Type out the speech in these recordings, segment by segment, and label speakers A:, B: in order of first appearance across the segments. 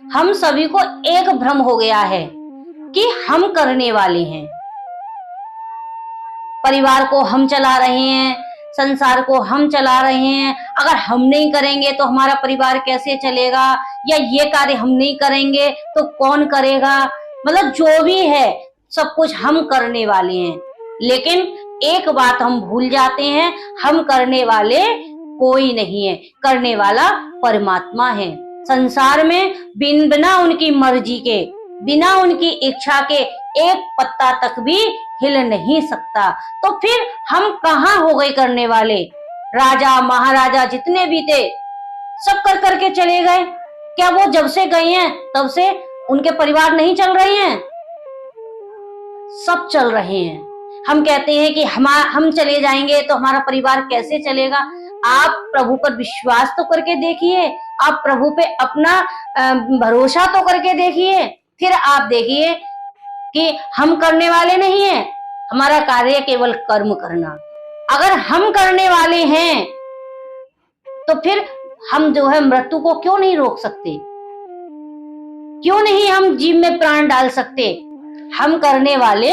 A: हम सभी को एक भ्रम हो गया है कि हम करने वाले हैं। परिवार को हम चला रहे हैं, संसार को हम चला रहे हैं। अगर हम नहीं करेंगे तो हमारा परिवार कैसे चलेगा, या ये कार्य हम नहीं करेंगे तो कौन करेगा। मतलब जो भी है सब कुछ हम करने वाले हैं। लेकिन एक बात हम भूल जाते हैं, हम करने वाले कोई नहीं है, करने वाला परमात्मा है। संसार में बिना उनकी मर्जी के, बिना उनकी इच्छा के एक पत्ता तक भी हिल नहीं सकता। तो फिर हम कहाँ हो गए करने वाले। राजा महाराजा जितने भी थे सब कर करके चले गए। क्या वो जब से गए हैं तब से उनके परिवार नहीं चल रहे हैं? सब चल रहे हैं। हम कहते हैं कि हम चले जाएंगे तो हमारा परिवार कैसे चलेगा। आप प्रभु पर विश्वास तो करके देखिए, आप प्रभु पे अपना भरोसा तो करके देखिए, फिर आप देखिए कि हम करने वाले नहीं हैं। हमारा कार्य केवल कर्म करना। अगर हम करने वाले हैं तो फिर हम जो है मृत्यु को क्यों नहीं रोक सकते, क्यों नहीं हम जीव में प्राण डाल सकते। हम करने वाले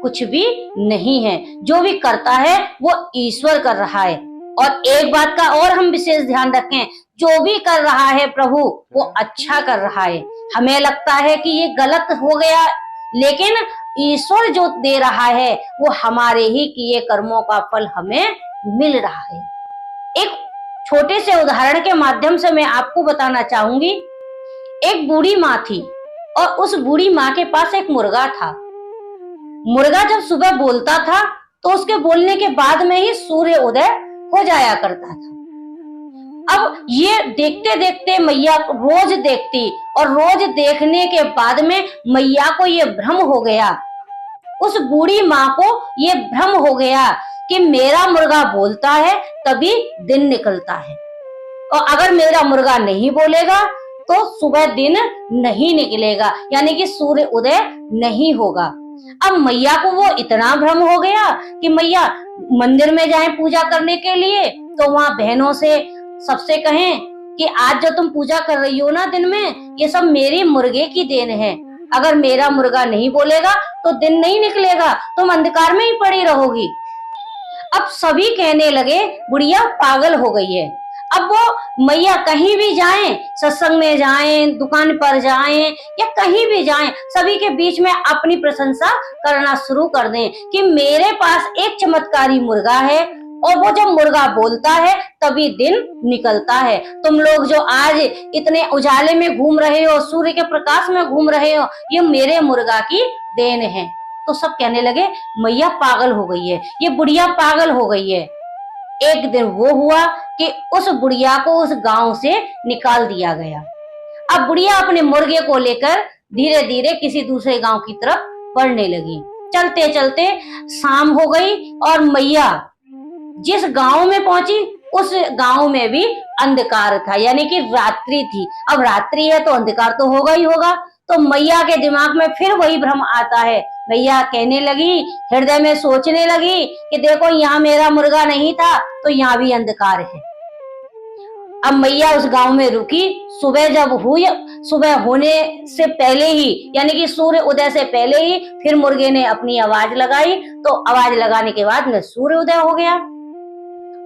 A: कुछ भी नहीं है, जो भी करता है वो ईश्वर कर रहा है। और एक बात का और हम विशेष ध्यान रखें, जो भी कर रहा है प्रभु वो अच्छा कर रहा है। हमें लगता है कि ये गलत हो गया, लेकिन ईश्वर जो दे रहा है वो हमारे ही किए कर्मों का फल हमें मिल रहा है। एक छोटे से उदाहरण के माध्यम से मैं आपको बताना चाहूंगी। एक बूढ़ी माँ थी और उस बूढ़ी माँ के पास एक मुर्गा था। मुर्गा जब सुबह बोलता था तो उसके बोलने के बाद में ही सूर्य उदय हो जाया करता था। अब ये देखते देखते मैया रोज देखती, और रोज देखने के बाद में मैया को ये भ्रम हो गया, उस बूढ़ी माँ को ये भ्रम हो गया कि मेरा मुर्गा बोलता है तभी दिन निकलता है, और अगर मेरा मुर्गा नहीं बोलेगा तो सुबह दिन नहीं निकलेगा, यानी कि सूर्य उदय नहीं होगा। अब मैया को वो इतना भ्रम हो गया कि मैया मंदिर में जाएं पूजा करने के लिए, तो वहां बहनों से सबसे कहें कि आज जो तुम पूजा कर रही हो ना दिन में, ये सब मेरे मुर्गे की देन है। अगर मेरा मुर्गा नहीं बोलेगा तो दिन नहीं निकलेगा, तुम अंधकार में ही पड़ी रहोगी। अब सभी कहने लगे बुढ़िया पागल हो गई है। अब वो मैया कहीं भी जाएं, सत्संग में जाएं, दुकान पर जाएं या कहीं भी जाएं, सभी के बीच में अपनी प्रशंसा करना शुरू कर दें कि मेरे पास एक चमत्कारी मुर्गा है, और वो जब मुर्गा बोलता है तभी दिन निकलता है। तुम लोग जो आज इतने उजाले में घूम रहे हो, सूर्य के प्रकाश में घूम रहे हो, ये मेरे मुर्गा की देन है। तो सब कहने लगे मैया पागल हो गई है, ये बुढ़िया पागल हो गई है। एक दिन वो हुआ कि उस बुढ़िया को उस गांव से निकाल दिया गया। अब बुढ़िया अपने मुर्गे को लेकर धीरे धीरे किसी दूसरे गांव की तरफ बढ़ने लगी। चलते चलते शाम हो गई और मैया जिस गांव में पहुंची उस गांव में भी अंधकार था, यानी कि रात्रि थी। अब रात्रि है तो अंधकार तो होगा ही होगा। तो मैया के दिमाग में फिर वही भ्रम आता है। मैया कहने लगी, हृदय में सोचने लगी कि देखो यहाँ मेरा मुर्गा नहीं था तो यहाँ भी अंधकार है। अब मैया उस गांव में रुकी। सुबह जब हुई, सुबह होने से पहले ही, यानी कि सूर्य उदय से पहले ही फिर मुर्गे ने अपनी आवाज लगाई, तो आवाज लगाने के बाद में सूर्य उदय हो गया।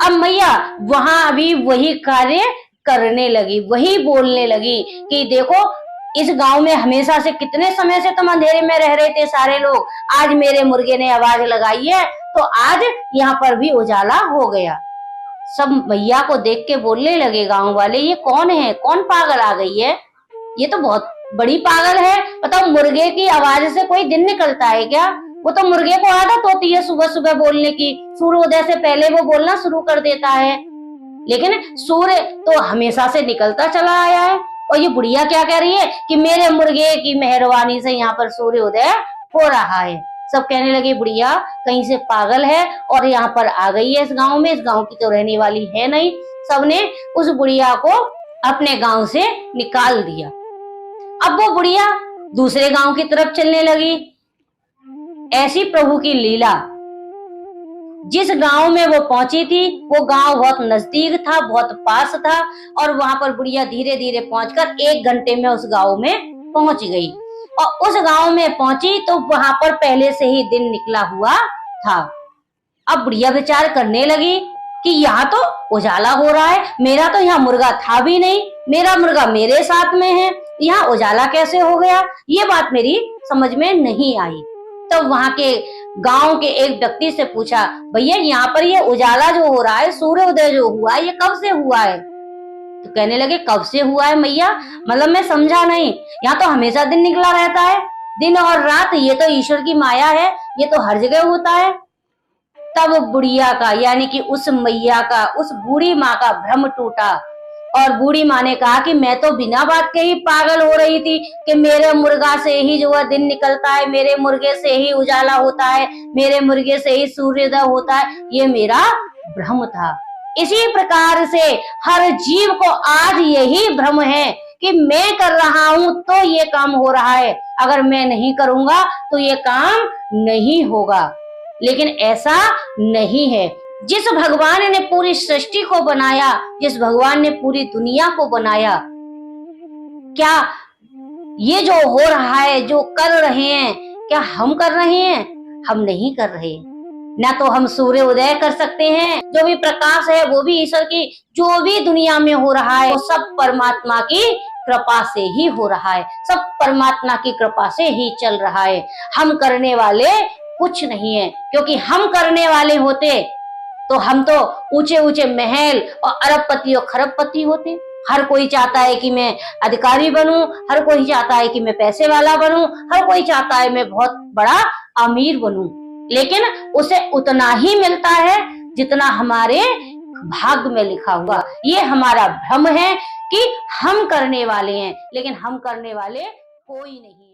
A: अब मैया वहां अभी वही कार्य करने लगी, वही बोलने लगी कि देखो इस गांव में हमेशा से कितने समय से तुम अंधेरे में रह रहे थे सारे लोग, आज मेरे मुर्गे ने आवाज लगाई है तो आज यहाँ पर भी उजाला हो गया। सब मैया को देख के बोलने लगे गांव वाले, ये कौन है, कौन पागल आ गई है, ये तो बहुत बड़ी पागल है। बताओ मुर्गे की आवाज से कोई दिन निकलता है क्या? वो तो मुर्गे को आदत होती है सुबह सुबह बोलने की, सूर्योदय से पहले वो बोलना शुरू कर देता है, लेकिन सूर्य तो हमेशा से निकलता चला आया है। और ये बुढ़िया क्या कह रही है कि मेरे मुर्गे की मेहरबानी से यहाँ पर सूर्योदय हो रहा है। सब कहने लगे बुढ़िया कहीं से पागल है और यहाँ पर आ गई है इस गांव में, इस गांव की तो रहने वाली है नहीं। सबने उस बुढ़िया को अपने गांव से निकाल दिया। अब वो बुढ़िया दूसरे गांव की तरफ चलने लगी। ऐसी प्रभु की लीला। जिस गांव में वो पहुंची थी वो गांव बहुत नजदीक था, बहुत पास था, और वहां पर बुढ़िया धीरे धीरे पहुंचकर 1 घंटे में उस गांव में पहुंच गई। और उस गांव में पहुंची तो वहां पर पहले से ही दिन निकला हुआ था। अब बुढ़िया विचार करने लगी कि यहाँ तो उजाला हो रहा है, मेरा तो यहाँ मुर्गा था भी नहीं, मेरा मुर्गा मेरे साथ में है, यहाँ उजाला कैसे हो गया, ये बात मेरी समझ में नहीं आई। तो वहां के गांव के एक व्यक्ति से पूछा, भैया यहाँ पर ये उजाला जो हो रहा है, सूर्य उदय जो हुआ है, ये कब से हुआ है? तो कहने लगे, कब से हुआ है मैया, मतलब मैं समझा नहीं। यहाँ तो हमेशा दिन निकला रहता है, दिन और रात, ये तो ईश्वर की माया है, ये तो हर जगह होता है। तब बुढ़िया का यानी कि उस मैया का, उस बूढ़ी माँ का भ्रम टूटा, और बूढ़ी माँ ने कहा कि मैं तो बिना बात के ही पागल हो रही थी कि मेरे मुर्गा से ही जो है दिन निकलता है, मेरे मुर्गे से ही उजाला होता है, मेरे मुर्गे से ही सूर्योदय होता है, ये मेरा भ्रम था। इसी प्रकार से हर जीव को आज यही भ्रम है कि मैं कर रहा हूं तो ये काम हो रहा है, अगर मैं नहीं करूंगा तो ये काम नहीं होगा। लेकिन ऐसा नहीं है। जिस भगवान ने पूरी सृष्टि को बनाया, जिस भगवान ने पूरी दुनिया को बनाया, क्या ये जो हो रहा है, जो कर रहे हैं, क्या हम कर रहे हैं? हम नहीं कर रहे। ना तो हम सूर्य उदय कर सकते हैं, जो भी प्रकाश है वो भी ईश्वर की, जो भी दुनिया में हो रहा है वो सब परमात्मा की कृपा से ही हो रहा है, सब परमात्मा की कृपा से ही चल रहा है। हम करने वाले कुछ नहीं है, क्योंकि हम करने वाले होते तो हम तो ऊंचे ऊंचे महल और अरबपति और खरबपति होते। हर कोई चाहता है कि मैं अधिकारी बनूं, हर कोई चाहता है कि मैं पैसे वाला बनूं, हर कोई चाहता है मैं बहुत बड़ा अमीर बनूं, लेकिन उसे उतना ही मिलता है जितना हमारे भाग्य में लिखा हुआ। ये हमारा भ्रम है कि हम करने वाले हैं, लेकिन हम करने वाले कोई नहीं।